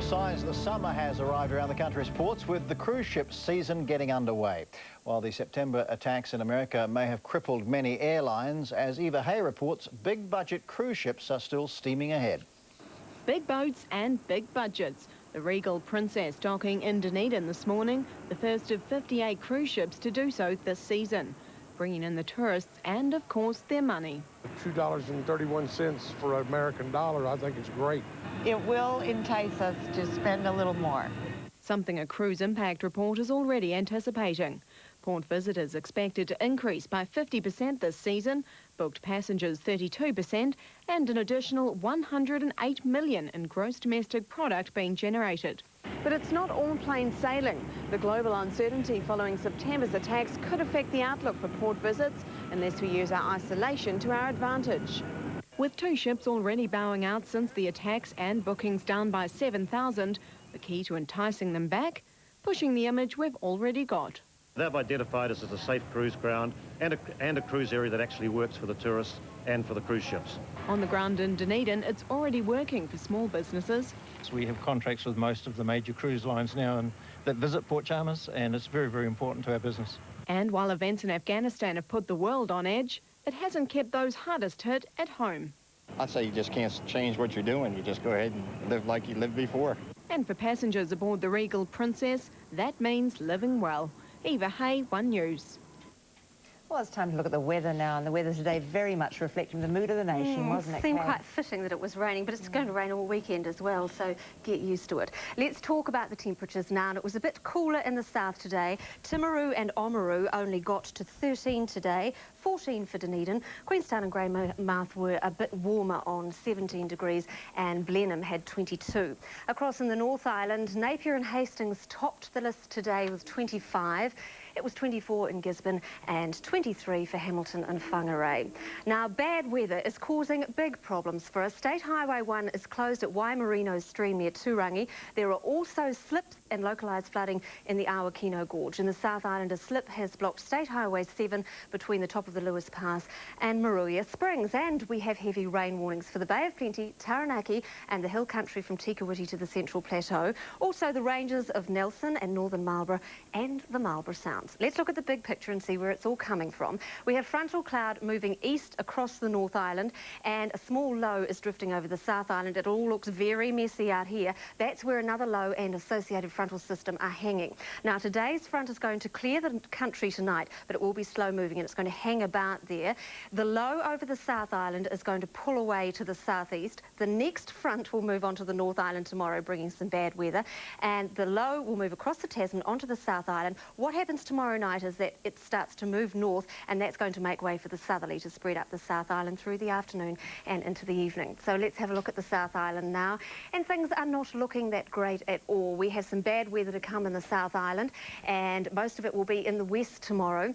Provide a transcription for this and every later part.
are signs the summer has arrived around the country's ports, with the cruise ship season getting underway. While the September attacks in America may have crippled many airlines, as Eva Hay reports, big-budget cruise ships are still steaming ahead. Big boats and big budgets. The Regal Princess docking in Dunedin this morning, the first of 58 cruise ships to do so this season, bringing in the tourists and, of course, their money. $2.31 for an American dollar, I think it's great. It will entice us to spend a little more. Something a cruise impact report is already anticipating. Port visitors expected to increase by 50% this season, booked passengers 32%, and an additional 108 million in gross domestic product being generated. But it's not all plain sailing. The global uncertainty following September's attacks could affect the outlook for port visits unless we use our isolation to our advantage. With two ships already bowing out since the attacks and bookings down by 7,000, the key to enticing them back? Pushing the image we've already got. They've identified us as a safe cruise ground and a cruise area that actually works for the tourists and for the cruise ships. On the ground in Dunedin, it's already working for small businesses. We have contracts with most of the major cruise lines now that visit Port Chalmers, and it's very, very important to our business. And while events in Afghanistan have put the world on edge, it hasn't kept those hardest hit at home. I'd say you just can't change what you're doing. You just go ahead and live like you lived before. And for passengers aboard the Regal Princess, that means living well. Eva Hay, One News. Well, it's time to look at the weather now, and the weather today very much reflecting the mood of the nation, wasn't it? It seemed quite fitting that it was raining, but it's going to rain all weekend as well, so get used to it. Let's talk about the temperatures now. And it was a bit cooler in the south today. Timaru and Oamaru only got to 13 today, 14 for Dunedin. Queenstown and Greymouth were a bit warmer on 17 degrees, and Blenheim had 22. Across in the North Island, Napier and Hastings topped the list today with 25. It was 24 in Gisborne and 23 for Hamilton and Whangarei. Now, bad weather is causing big problems for us. State Highway 1 is closed at Waimarino Stream near Turangi. There are also slips and localised flooding in the Awakino Gorge. In the South Island, a slip has blocked State Highway 7 between the top of the Lewis Pass and Maruia Springs. And we have heavy rain warnings for the Bay of Plenty, Taranaki and the hill country from Tikawiti to the Central Plateau. Also the ranges of Nelson and Northern Marlborough and the Marlborough Sounds. Let's look at the big picture and see where it's all coming from. We have frontal cloud moving east across the North Island, and a small low is drifting over the South Island. It all looks very messy out here. That's where another low and associated frontal system are hanging. Now, today's front is going to clear the country tonight, but it will be slow moving and it's going to hang about there. The low over the South Island is going to pull away to the southeast. The next front will move onto the North Island tomorrow, bringing some bad weather, and the low will move across the Tasman onto the South Island. What happens tomorrow night is that it starts to move north, and that's going to make way for the southerly to spread up the South Island through the afternoon and into the evening. So let's have a look at the South Island now, and things are not looking that great at all. We have some bad weather to come in the South Island, and most of it will be in the west tomorrow.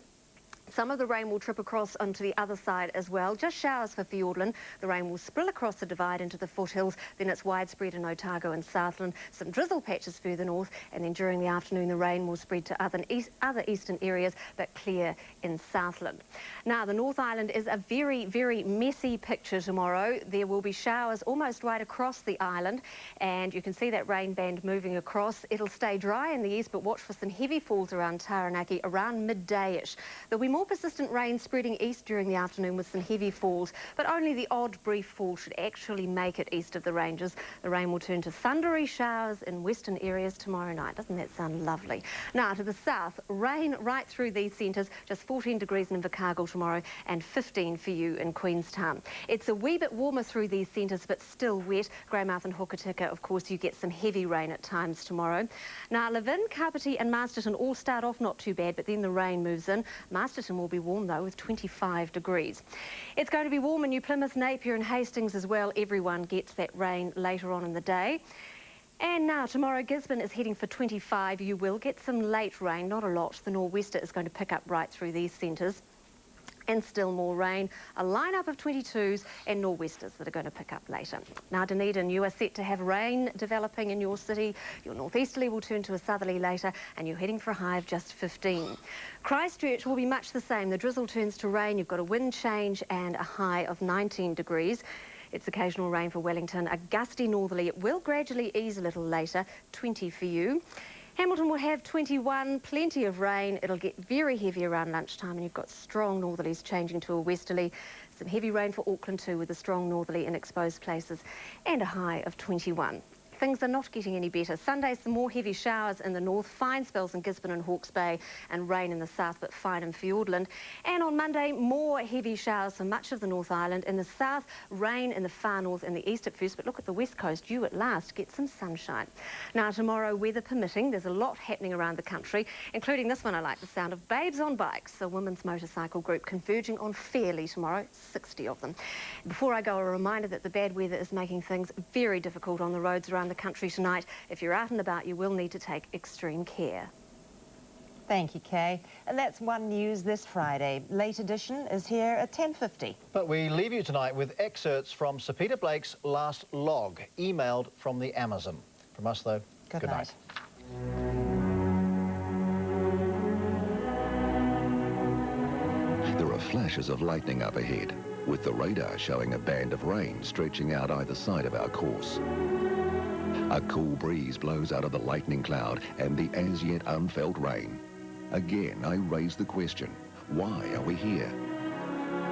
Some of the rain will trip across onto the other side as well. Just showers for Fiordland. The rain will spill across the divide into the foothills. Then it's widespread in Otago and Southland. Some drizzle patches further north. And then during the afternoon, the rain will spread to other eastern areas, but clear in Southland. Now, the North Island is a very, very messy picture tomorrow. There will be showers almost right across the island. And you can see that rain band moving across. It'll stay dry in the east, but watch for some heavy falls around Taranaki around midday-ish. There'll be more persistent rain spreading east during the afternoon with some heavy falls, but only the odd brief fall should actually make it east of the ranges. The rain will turn to thundery showers in western areas tomorrow night. Doesn't that sound lovely? Now, to the south, rain right through these centres, just 14 degrees in Invercargill tomorrow and 15 for you in Queenstown. It's a wee bit warmer through these centres, but still wet. Greymouth and Hokitika, of course, you get some heavy rain at times tomorrow. Now, Levin, Kapiti and Masterton all start off not too bad, but then the rain moves in. Masterton will be warm, though, with 25 degrees. It's going to be warm in New Plymouth, Napier and Hastings as well. Everyone gets that rain later on in the day. And now, tomorrow, Gisborne is heading for 25. You will get some late rain, not a lot. The nor'wester is going to pick up right through these centres. And still more rain, a lineup of 22s and nor'westers that are going to pick up later. Now, Dunedin, you are set to have rain developing in your city. Your northeasterly will turn to a southerly later, and you're heading for a high of just 15. Christchurch will be much the same. The drizzle turns to rain. You've got a wind change and a high of 19 degrees. It's occasional rain for Wellington, a gusty northerly. It will gradually ease a little later, 20 for you. Hamilton will have 21, plenty of rain. It'll get very heavy around lunchtime, and you've got strong northerlies changing to a westerly. Some heavy rain for Auckland too, with a strong northerly in exposed places, and a high of 21. Things are not getting any better. Sunday, some more heavy showers in the north, fine spells in Gisborne and Hawke's Bay, and rain in the south, but fine in Fiordland. And on Monday, more heavy showers for much of the North Island. In the south, rain in the far north and the east at first, but look at the west coast, you at last get some sunshine. Now tomorrow, weather permitting, there's a lot happening around the country, including this one I like the sound of, Babes on Bikes, a women's motorcycle group converging on Fairley tomorrow, 60 of them. Before I go, a reminder that the bad weather is making things very difficult on the roads around the country tonight. If you're out and about, you will need to take extreme care. Thank you, Kay. And that's One News this Friday. Late edition is here at 10:50. But we leave you tonight with excerpts from Sir Peter Blake's last log, emailed from the Amazon. From us, though, good night. There are flashes of lightning up ahead, with the radar showing a band of rain stretching out either side of our course. A cool breeze blows out of the lightning cloud and the as yet unfelt rain. Again, I raise the question, why are we here?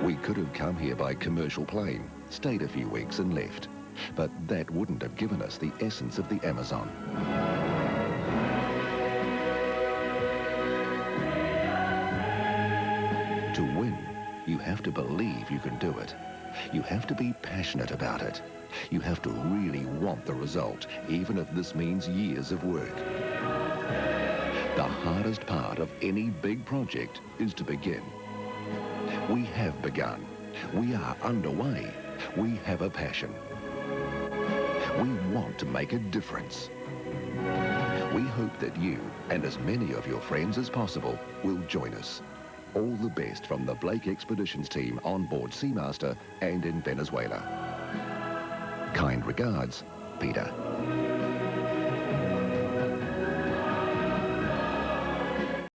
We could have come here by commercial plane, stayed a few weeks and left. But that wouldn't have given us the essence of the Amazon. To win, you have to believe you can do it. You have to be passionate about it. You have to really want the result, even if this means years of work. The hardest part of any big project is to begin. We have begun. We are underway. We have a passion. We want to make a difference. We hope that you, and as many of your friends as possible, will join us. All the best from the Blake Expeditions team on board Seamaster and in Venezuela. Kind regards, Peter.